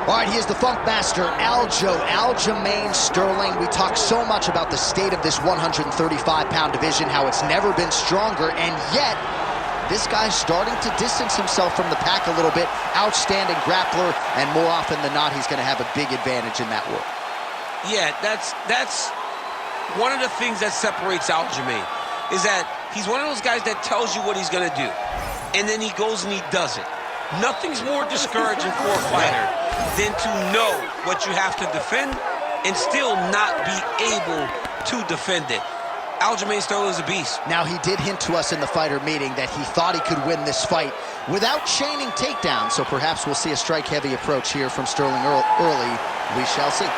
All right, he is the Funk Master, Aljamain Sterling. We talk so much about the state of this 135-pound division, how it's never been stronger, and yet this guy's starting to distance himself from the pack a little bit. Outstanding grappler, and more often than not, he's going to have a big advantage in that world. Yeah, that's one of the things that separates Aljamain, is that he's one of those guys that tells you what he's going to do, and then he goes and he does it. Nothing's more discouraging for a fighter than to know what you have to defend and still not be able to defend it. Aljamain Sterling is a beast. Now, he did hint to us in the fighter meeting that he thought he could win this fight without chaining takedowns, so perhaps we'll see a strike-heavy approach here from Sterling early. We shall see.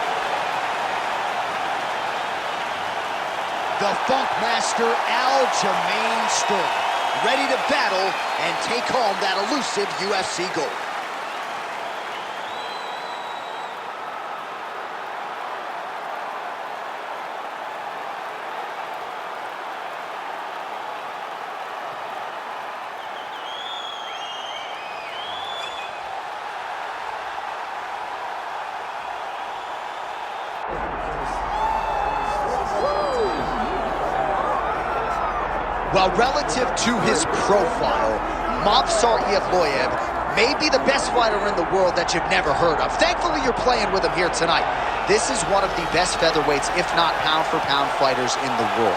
The Funk Master, Aljamain Sterling, ready to battle and take home that elusive UFC gold. Well, relative to his profile, Movsar Evloev may be the best fighter in the world that you've never heard of. Thankfully, you're playing with him here tonight. This is one of the best featherweights, if not pound-for-pound fighters in the world.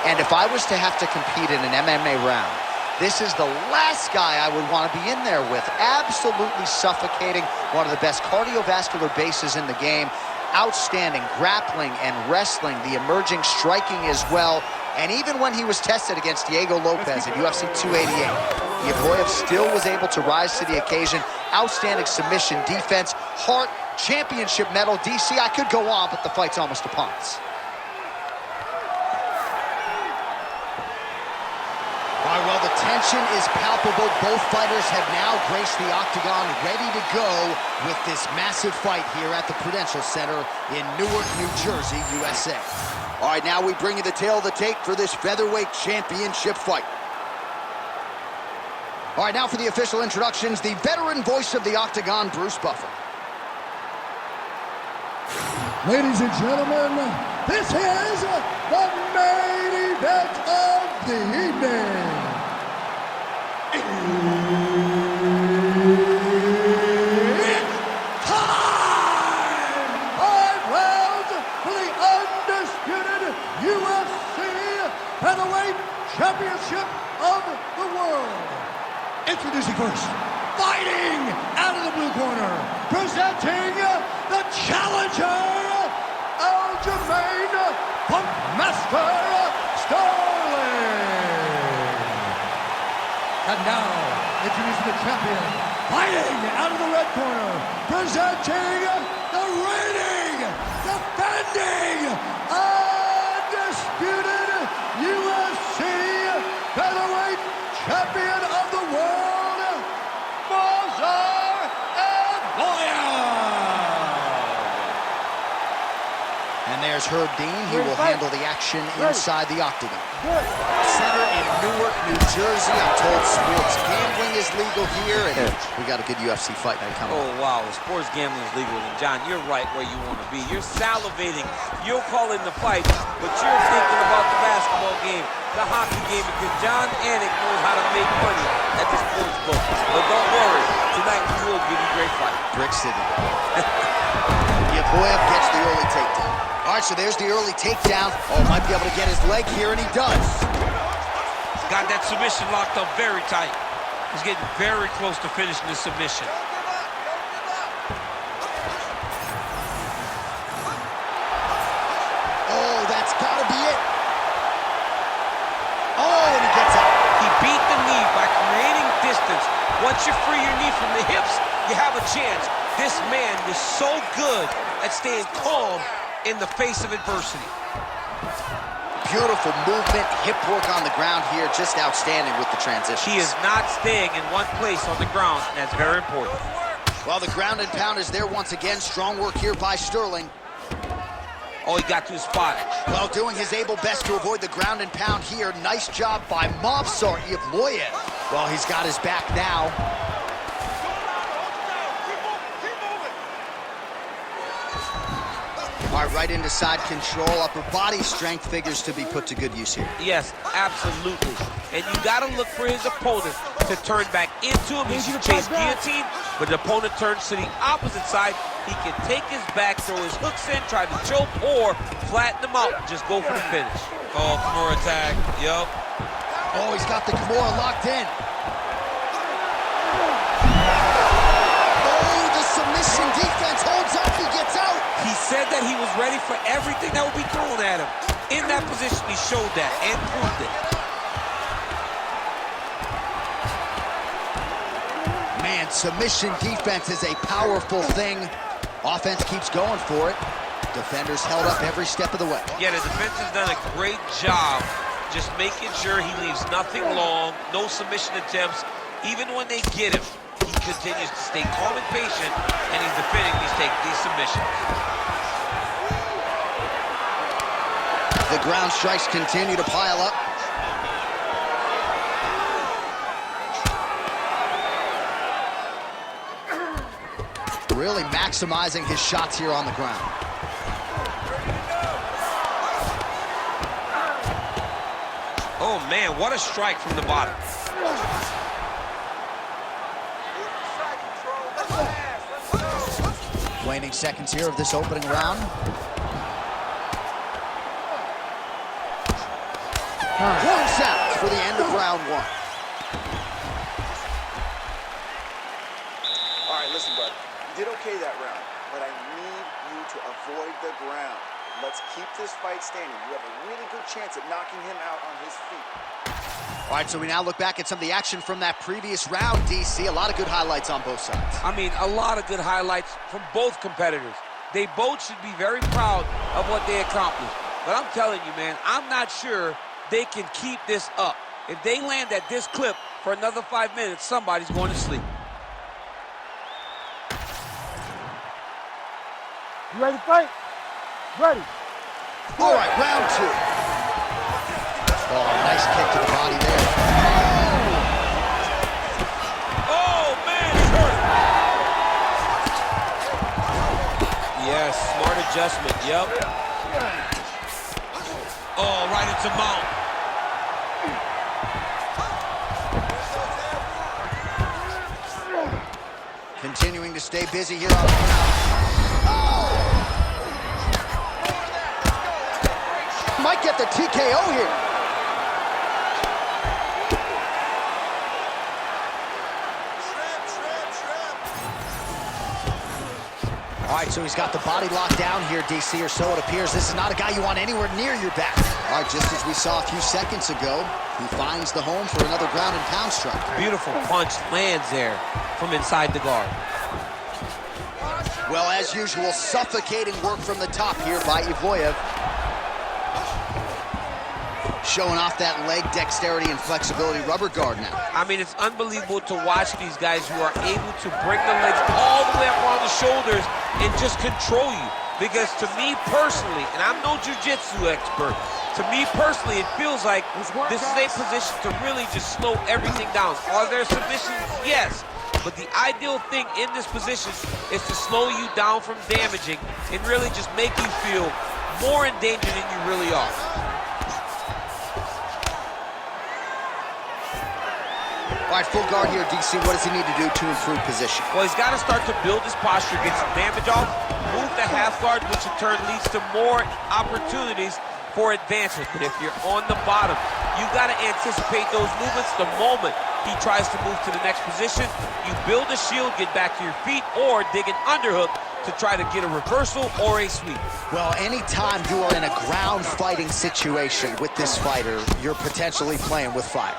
And if I was to have to compete in an MMA round, this is the last guy I would want to be in there with. Absolutely suffocating, one of the best cardiovascular bases in the game. Outstanding grappling and wrestling, the emerging striking as well. And even when he was tested against Diego Lopez at UFC 288, Evloev still was able to rise to the occasion. Outstanding submission, defense, heart, championship medal. DC, I could go on, but the fight's almost upon us. All right, well, the tension is palpable. Both fighters have now graced the octagon, ready to go with this massive fight here at the Prudential Center in Newark, New Jersey, USA. All right, now we bring you the tail of the tape for this featherweight championship fight. All right, now for the official introductions, the veteran voice of the octagon, Bruce Buffer. Ladies and gentlemen, this is the main event of the evening. It's time! 5 rounds for the undisputed UFC Featherweight Championship of the world. Introducing first, fighting out of the blue corner, presenting the challenger, Aljamain Funk Master Sterling. And now, introducing the champion, fighting out of the red corner, presenting the reigning, defending, undisputed UFC Featherweight Champion of the world, Movsar Evloev. And there's Herb Dean. He will handle the action inside the octagon. Center in Newark, New Jersey. I'm told sports gambling is legal here, and we got a good UFC fight night coming. Oh, wow. Sports gambling is legal. And, John, you're right where you want to be. You're salivating. You're calling the fight, but you're thinking about the basketball game, the hockey game, because John Anik knows how to make money at the sports book. But don't worry. Tonight we will give you a great fight. Brick City. Evloev gets the early takedown. All right, so there's the early takedown. Oh, might be able to get his leg here, and he does. Got that submission locked up very tight. He's getting very close to finishing the submission. Oh, that's got to be it. Oh, and he gets up. He beat the knee by creating distance. Once you free your knee from the hips, you have a chance. This man is so good at staying calm in the face of adversity. Beautiful movement, hip work on the ground here, just outstanding with the transition. He is not staying in one place on the ground, and that's very important. Well, the ground and pound is there once again. Strong work here by Sterling. Oh, he got too spotted. Well, doing his able best to avoid the ground and pound here. Nice job by Movsar Evloev. Well, he's got his back now. All right, right into side control. Upper body strength figures to be put to good use here. Yes, absolutely. And you got to look for his opponent to turn back into him. He should chase guillotine, but the opponent turns to the opposite side. He can take his back, throw his hooks in, try to choke, or flatten him out and just go for the finish. Oh, Kimura attack. Yup. Oh, he's got the Kimura locked in. Oh, the submission defense holds up. He gets out. He said that he was ready for everything that would be thrown at him. In that position, he showed that and proved it. Man, submission defense is a powerful thing. Offense keeps going for it. Defenders held up every step of the way. Yeah, the defense has done a great job just making sure he leaves nothing long, no submission attempts. Even when they get him, he continues to stay calm and patient, and he's defending these submissions. The ground strikes continue to pile up. Really maximizing his shots here on the ground. Oh man, what a strike from the bottom. Waning seconds here of this opening round. Horn sounds for the end of round one. All right, listen, bud. You did okay that round, but I need you to avoid the ground. Let's keep this fight standing. You have a really good chance at knocking him out on his feet. All right, so we now look back at some of the action from that previous round, DC. A lot of good highlights on both sides. I mean, a lot of good highlights from both competitors. They both should be very proud of what they accomplished. But I'm telling you, man, I'm not sure they can keep this up. If they land at this clip for another 5 minutes, somebody's going to sleep. You ready to fight? Ready. All right, round two. Oh, nice kick to the body there. Oh, man, he's hurt. Yes, smart adjustment, yep. Oh, right into mount. Continuing to stay busy here on the ground. Might get the TKO here. All right, so he's got the body locked down here, DC, or so it appears. This is not a guy you want anywhere near your back. All right, just as we saw a few seconds ago, he finds the home for another ground and pound strike. Beautiful punch lands there from inside the guard. Well, as usual, suffocating work from the top here by Evloev. Showing off that leg dexterity and flexibility rubber guard now. I mean, it's unbelievable to watch these guys who are able to bring the legs all the way up around the shoulders and just control you. Because to me personally, and I'm no jiu-jitsu expert, to me personally, it feels like this is a position to really just slow everything down. Are there submissions? Yes. But the ideal thing in this position is to slow you down from damaging and really just make you feel more in danger than you really are. All right, full guard here, DC. What does he need to do to improve position? Well, he's got to start to build his posture, get some damage off, move the half guard, which in turn leads to more opportunities for advancement. But if you're on the bottom, you got to anticipate those movements the moment he tries to move to the next position. You build a shield, get back to your feet, or dig an underhook to try to get a reversal or a sweep. Well, anytime you are in a ground fighting situation with this fighter, you're potentially playing with fire.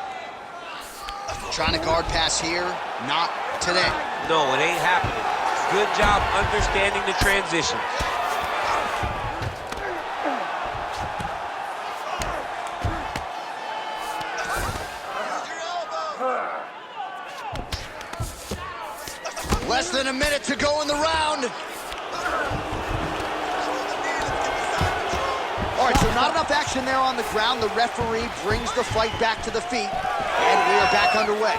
Trying to guard pass here, not today. No, it ain't happening. Good job understanding the transition. Less than a minute to go in the round. All right, so not enough action there on the ground. The referee brings the fight back to the feet, and we are back underway.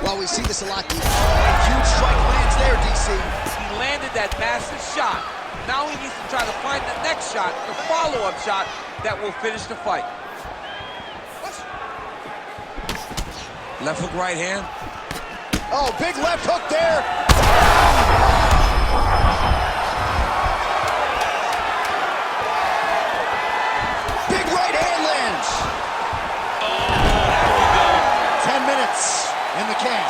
Well, we see this a lot. Huge strike lands there, DC. He landed that massive shot. Now he needs to try to find the next shot, the follow-up shot that will finish the fight. Left hook, right hand. Oh, big left hook there. Big right hand lands. Oh, there we go. 10 minutes in the can.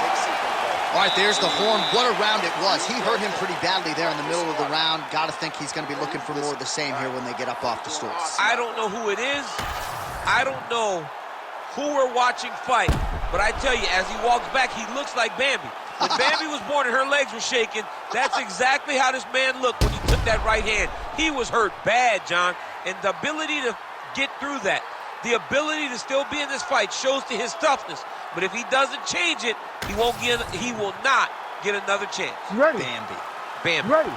All right, there's the horn. What a round it was. He hurt him pretty badly there in the middle of the round. Got to think he's going to be looking for more of the same here when they get up off the stools. I don't know who it is. I don't know who we're watching fight. But I tell you, as he walks back, he looks like Bambi. When Bambi was born and her legs were shaking, that's exactly how this man looked when he took that right hand. He was hurt bad, John. And the ability to get through that, the ability to still be in this fight shows to his toughness. But if he doesn't change it, he will not get another chance. Ready. Bambi. Ready.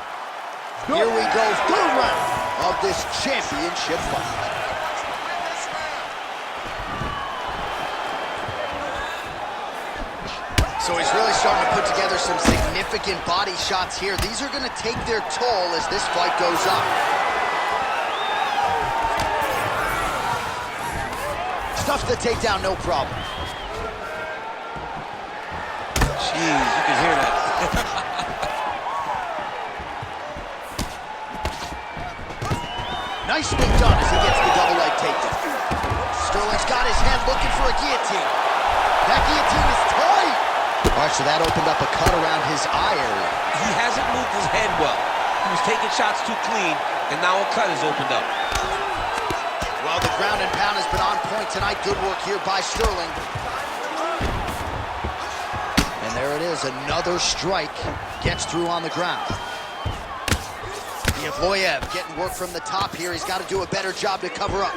Here we go, third round of this championship fight. So he's really starting to put together some significant body shots here. These are going to take their toll as this fight goes on. Stuffs the takedown, no problem. Jeez, you can hear that. Nicely done as he gets the double leg takedown. Sterling's got his head looking for a guillotine. That guillotine is tight. All right, so that opened up a cut around his eye area. He hasn't moved his head well. He was taking shots too clean, and now a cut has opened up. Well, the ground and pound has been on point tonight. Good work here by Sterling. And there it is, another strike gets through on the ground. Evloev getting work from the top here. He's got to do a better job to cover up.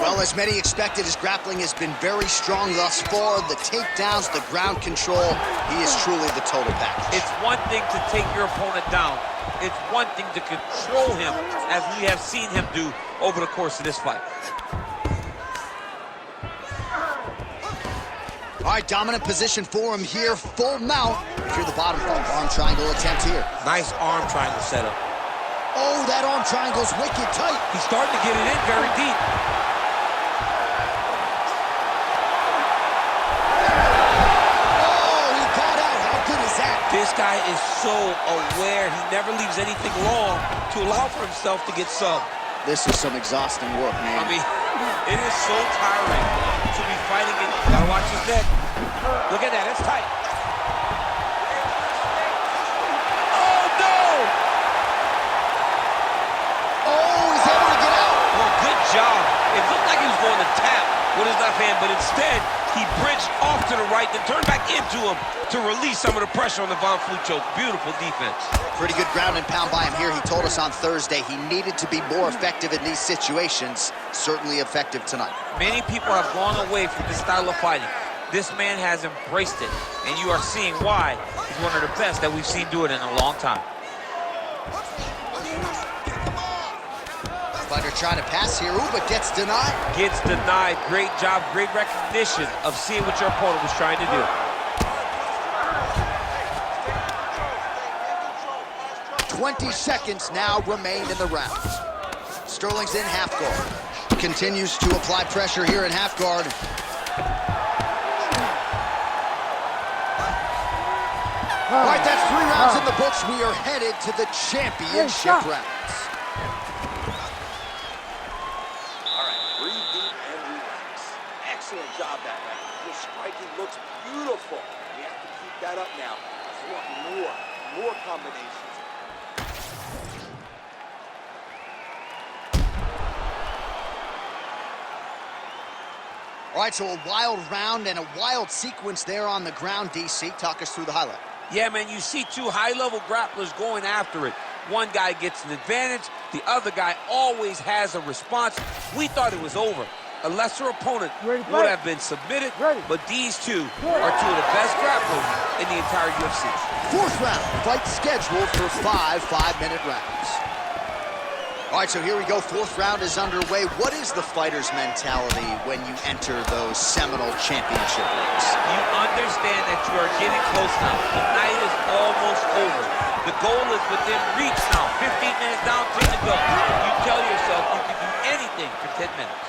Well, as many expected, his grappling has been very strong thus far. The takedowns, the ground control, he is truly the total package. It's one thing to take your opponent down. It's one thing to control him, as we have seen him do over the course of this fight. All right, dominant position for him here, full mount. If you're the bottom, arm triangle attempt here. Nice arm triangle setup. Oh, that arm triangle's wicked tight. He's starting to get it in very deep. This guy is so aware. He never leaves anything long to allow for himself to get subbed. This is some exhausting work, man. I mean, it is so tiring to be fighting it. Gotta watch his neck. Look at that, it's tight. Oh, no! Oh, he's able to get out. Well, good job. It looked like he was going to tap with his left hand, but instead, he bridged off to the right, then turned back into him to release some of the pressure on the Von Flue choke. Beautiful defense. Pretty good ground and pound by him here. He told us on Thursday he needed to be more effective in these situations. Certainly effective tonight. Many people have gone away from this style of fighting. This man has embraced it, and you are seeing why he's one of the best that we've seen do it in a long time. Fighter trying to pass here, ooh, but gets denied. Gets denied. Great job, great recognition of seeing what your opponent was trying to do. 20 seconds now remain in the round. Sterling's in half guard. Continues to apply pressure here in half guard. All right, that's 3 rounds in the books. We are headed to the championship rounds. All right, breathe deep and relax. Excellent job that round. Your striking looks beautiful. We have to keep that up now. I want more combinations. All right, so a wild round and a wild sequence there on the ground, DC. Talk us through the highlight. Yeah, man, you see 2 high-level grapplers going after it. One guy gets an advantage. The other guy always has a response. We thought it was over. A lesser opponent would have been submitted, but these 2 are 2 of the best grapplers in the entire UFC. 4th round, fight scheduled for 5 5-minute rounds. All right, so here we go. Fourth round is underway. What is the fighter's mentality when you enter those seminal championship rings? You understand that you are getting close now. The night is almost over. The goal is within reach now. 15 minutes down, 10 to go. You tell yourself you can do anything for 10 minutes.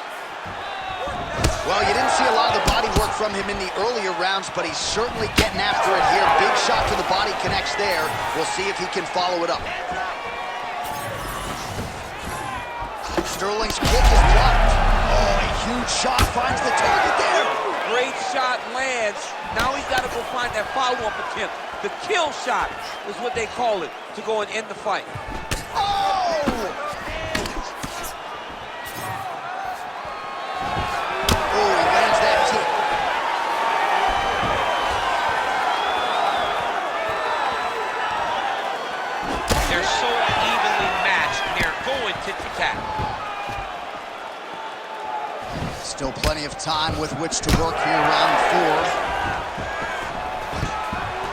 Well, you didn't see a lot of the body work from him in the earlier rounds, but he's certainly getting after it here. Big shot to the body connects there. We'll see if he can follow it up. Sterling's kick is blocked. Oh, a huge shot finds the target there. Great shot lands. Now he's got to go find that follow-up attempt. The kill shot is what they call it, to go and end the fight. Oh! Oh, he lands that kick. They're so evenly matched, and they're going tit-for-tat. Still plenty of time with which to work here, round 4.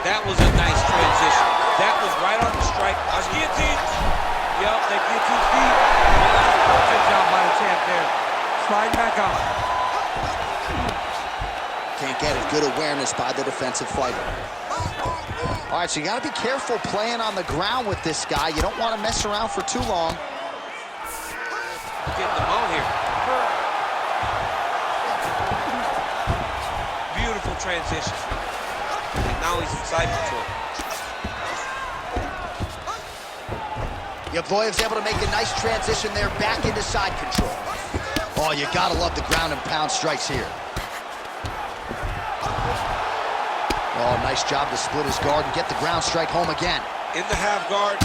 That was a nice transition. That was right on the strike. Guillotine. Yep, that guillotine feet. Good job by the champ there. Sliding back out. Can't get it. Good awareness by the defensive fighter. All right, so you got to be careful playing on the ground with this guy. You don't want to mess around for too long. Getting them out here. Beautiful transition. And now he's inside control. Evloev's able to make a nice transition there back into side control. Oh, you gotta love the ground and pound strikes here. Oh, nice job to split his guard and get the ground strike home again. In the half guard.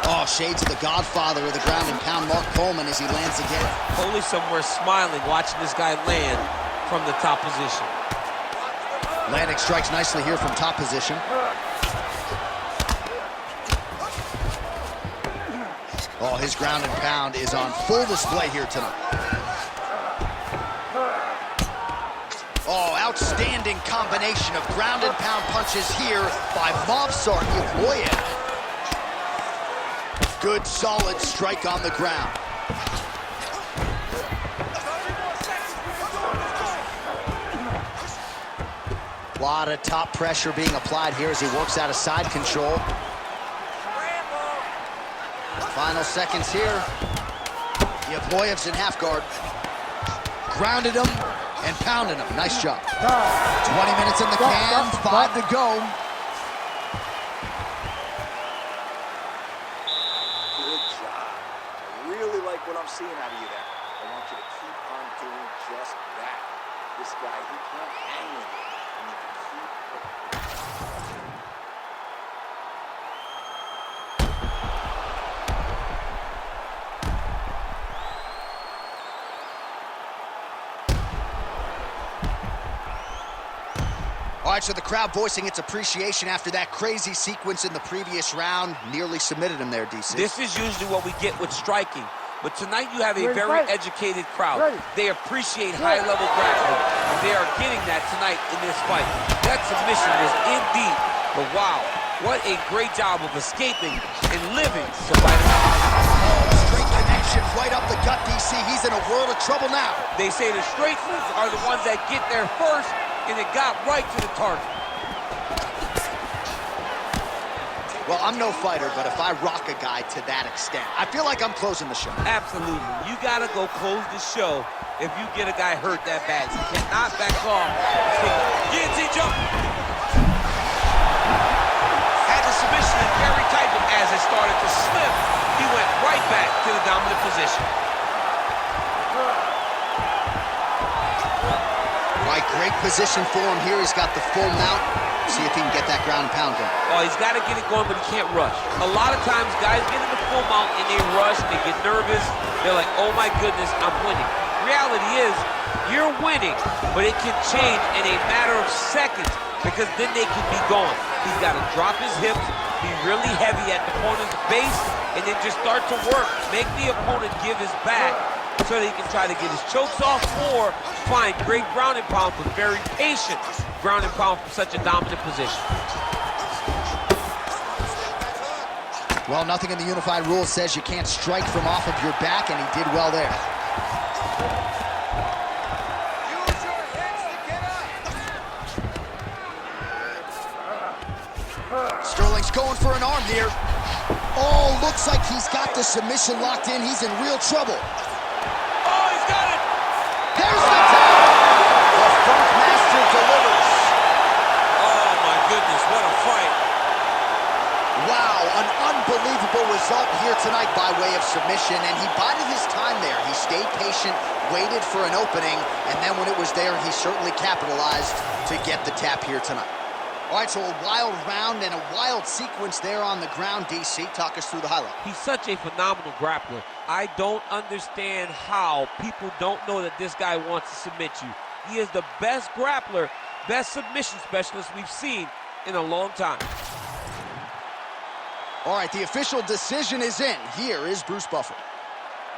Oh, shades of the godfather of the ground and pound, Mark Coleman, as he lands again. Foley somewhere smiling, watching this guy land from the top position. Landing strikes nicely here from top position. Oh, his ground and pound is on full display here tonight. Oh, outstanding combination of ground and pound punches here by Movsar Evloev. Good, solid strike on the ground. A lot of top pressure being applied here as he works out of side control. Final seconds here. Evloev's in half guard. Grounded him and pounded him. Nice job. 20 minutes in the can, 5 to go. Good job. I really like what I'm seeing out of you there. I want you to keep on doing just that. This guy, he can't hang with you. And you can keep All right, so the crowd voicing its appreciation after that crazy sequence in the previous round. Nearly submitted him there, DC. This is usually what we get with striking. But tonight you have a very educated crowd. They appreciate high-level grappling. And they are getting that tonight in this fight. That submission was indeed. But wow, what a great job of escaping and living to fight it out. Straight connection right up the gut, DC. He's in a world of trouble now. They say the straight moves are the ones that get there first, and it got right to the target. Well, I'm no fighter, but if I rock a guy to that extent, I feel like I'm closing the show. Absolutely. You got to go close the show if you get a guy hurt that bad. You cannot back off. Guillotine jump. Had the submission in very tight, but as it started to slip, he went right back to the dominant position. All right, great position for him here. He's got the full mount. See if he can get that ground and pound going. Oh, he's got to get it going, but he can't rush. A lot of times, guys get in the full mount and they rush, they get nervous. They're like, oh my goodness, I'm winning. Reality is, you're winning, but it can change in a matter of seconds because then they can be gone. He's got to drop his hips, be really heavy at the opponent's base, and then just start to work. Make the opponent give his back so that he can try to get his chokes off or find great ground and pound, but very patient ground and pound from such a dominant position. Well, nothing in the unified rules says you can't strike from off of your back, and he did well there. Use your hips to get up. Sterling's going for an arm here. Oh, looks like he's got the submission locked in. He's in real trouble. Oh, he's got it! There's the tap! The Funk Master delivers. Oh, my goodness, what a fight. Wow, an unbelievable result here tonight by way of submission, and he bided his time there. He stayed patient, waited for an opening, and then when it was there, he certainly capitalized to get the tap here tonight. All right, so a wild round and a wild sequence there on the ground. DC, talk us through the highlight. He's such a phenomenal grappler. I don't understand how people don't know that this guy wants to submit you. He is the best grappler, best submission specialist we've seen in a long time. All right, the official decision is in. Here is Bruce Buffer.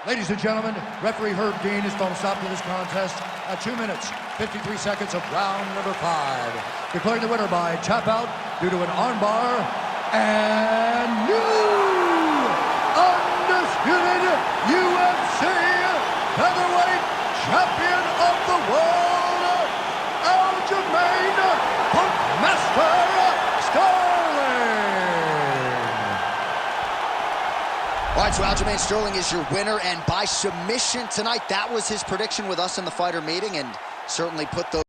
Ladies and gentlemen, referee Herb Dean has thrown a stop to this contest at 2 minutes, 53 seconds of round number 5. Declaring the winner by tap out due to an armbar, and new undisputed UFC featherweight champion of the world, Aljamain Funk Master Sterling. All right, so Aljamain Sterling is your winner, and by submission tonight, that was his prediction with us in the fighter meeting, and certainly put those